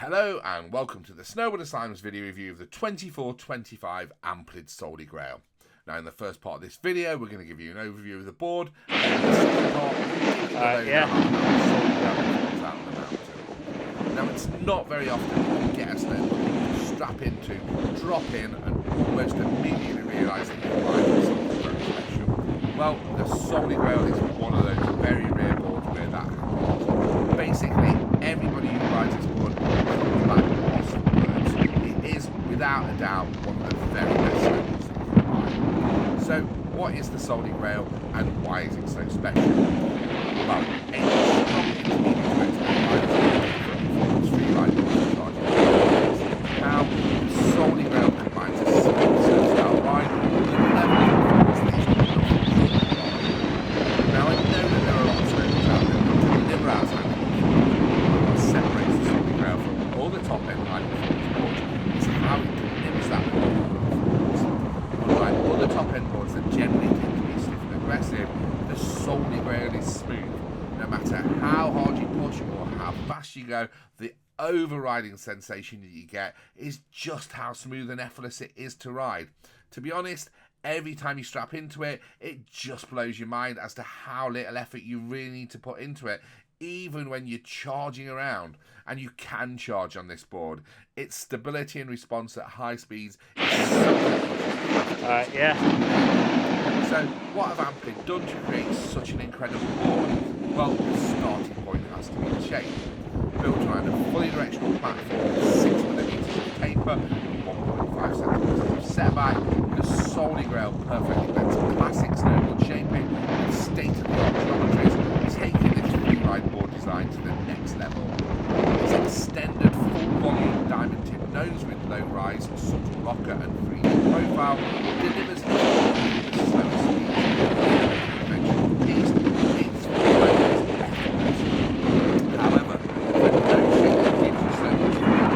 Hello and welcome to the Snowboard Asylum's video review of the 24-25 Amplid Souly Grail. Now in the first part of this video we're going to give you an overview of the board, and in the second part we'll give you the lowdown on how the Souly Grail performs out on the mountain. Now it's not very often you can get a snowboard you can strap into, drop in and almost immediately realise that you're riding something very special. Well, the Souly Grail is one of those very rare boards where that happens. Basically, everybody who rides this board comes back lost for words. It is, without a doubt, one of the very best snowboards that you can ride. So, what is the Souly Grail and why is it so special? Well, a strong intermediate freeride board charging. Now, the Souly Grail combines a simple surf-style ride with a level of performance that is not. Now, I know that there are a lot of snowboards out there that deliver outstanding. What separates the Souly Grail from all the top end high performance boards is how it delivers that performance. Unlike other top end boards that generally tend to be stiff and aggressive, the Souly Grail is smooth. No matter how hard you push or how fast you go, the overriding sensation that you get is just how smooth and effortless it is to ride. To be honest, every time you strap into it, it just blows your mind as to how little effort you really need to put into it, even when you're charging around. And you can charge on this board. Its stability and response at high speeds is something So what have Amplid done to create such an incredible board? Well, the starting point has to be the shape. Built around a fully directional platform with 6mm of taper and 1.5cm of setback, the Souly Grail perfectly blends classic snowboard shaping with state-of-the-art geometries, taking this freeride board design to the next level. Its extended full-volume diamond-tipped nose with low-rise, subtle rocker and 3D profile delivers the slowest speeds. Conventional piste, its flow is effortless. However, the nose shape that gives you so much freedom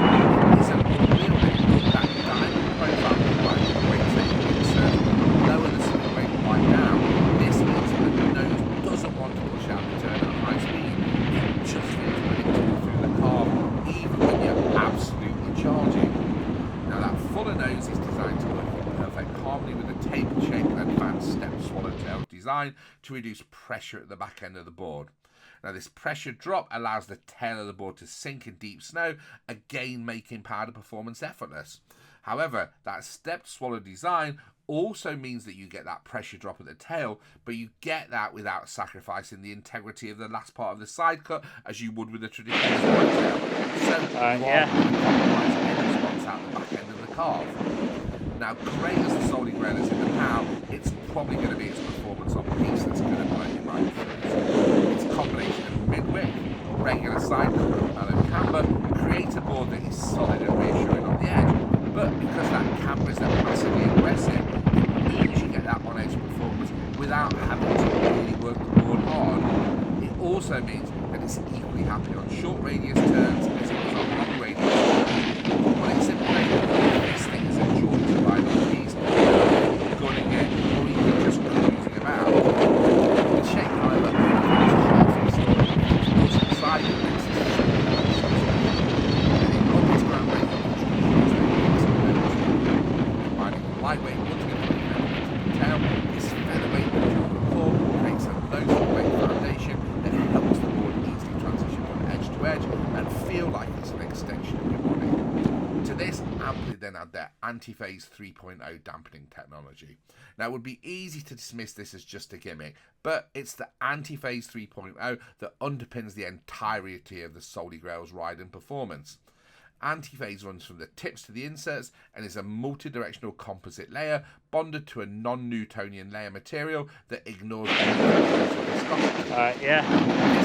isn't unwielding. That diamond profile combined with breathtaking insert lower the slip weight right down. This means that the nose doesn't want to push out the turn at high speed. It just feels predictable through the carve, even when you're absolutely charging. Now that fuller nose is designed to work in perfect harmony with a tapered shape and advanced step swallowtail design to reduce pressure at the back end of the board. Now this pressure drop allows the tail of the board to sink in deep snow, again making powder performance effortless. However, that stepped swallow design also means that you get that pressure drop at the tail, but you get that without sacrificing the integrity of the last part of the side cut as you would with a traditional swallowtail. So you are going to compromise edge response out the back end of the carve. Now, great as the Souly Grail is in the POW, it's probably going to be its performance on piste that's going to blow your mind first. Its combination of mid-width, regular side cut and mellow camber creates a board that is solid and reassuring on the edge. But because that camber is massively aggressive, it means you get that on-edge performance without having to really work the board hard. It also means that it's equally happy on short radius turns as it is on long radius turns. But it's simply, this thing is a joy to ride on piste, gunning it, or even just cruising about. The shape, however, is half the story, which is side that makes it so its groundbreaking combining lightweight multi-component element of the tail, this featherweight durable core creates a low-weight foundation that helps the board easily transition from edge to edge and feel like it's an extension of your body. To this, Amplid then add their anti-phase 3.0 dampening technology. Now it would be easy to dismiss this as just a gimmick, but it's the anti-phase 3.0 that underpins the entirety of the Souly Grail's ride and performance. Anti-phase runs from the tips to the inserts and is a multi-directional composite layer bonded to a non-Newtonian layer material that ignores the viscosity. This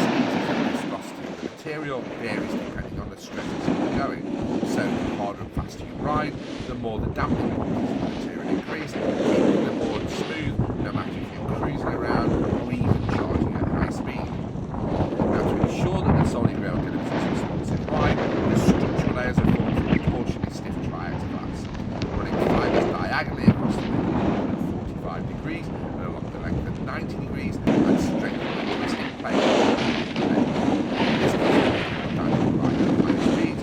means that the viscosity of the material varies depending on the stresses you're going. So the harder and faster you ride, the more the damping properties of the material increase, keeping the board smooth no matter if you're cruising around or even charging at high speed. Now to ensure that the Souly Grail delivers its responsive ride, the structural layers are formed from torsionally stiff triax glass, running fibres diagonally across the middle at 45 degrees and along the length at 90 degrees and strengthen the twisting plane. This gives you a more dynamic ride at high speeds.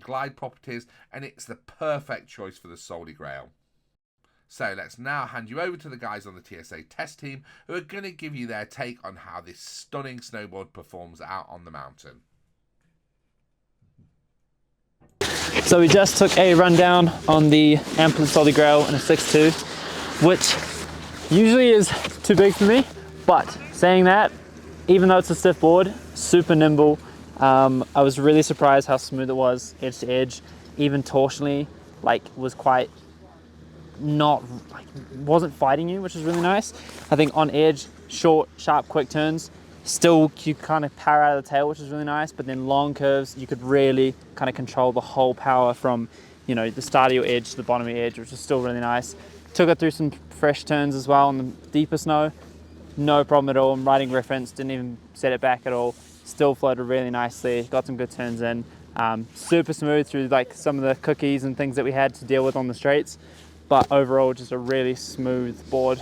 glide properties, and it's the perfect choice for the Souly Grail. So let's now hand you over to the guys on the TSA test team who are going to give you their take on how this stunning snowboard performs out on the mountain. So we just took a rundown on the Amplid Souly Grail in a 6.2, which usually is too big for me, but saying that, even though it's a stiff board, super nimble. I was really surprised how smooth it was, edge to edge, even torsionally, like was quite not, like wasn't fighting you, which is really nice. I think on edge, short, sharp, quick turns, still you kind of power out of the tail, which is really nice, but then long curves, you could really kind of control the whole power from, you know, the start of your edge to the bottom of your edge, which is still really nice. Took it through some fresh turns as well on the deeper snow, no problem at all. I'm riding reference, didn't even set it back at all. Still floated really nicely, got some good turns in. Super smooth through like some of the cookies and things that we had to deal with on the straights, but overall just a really smooth board.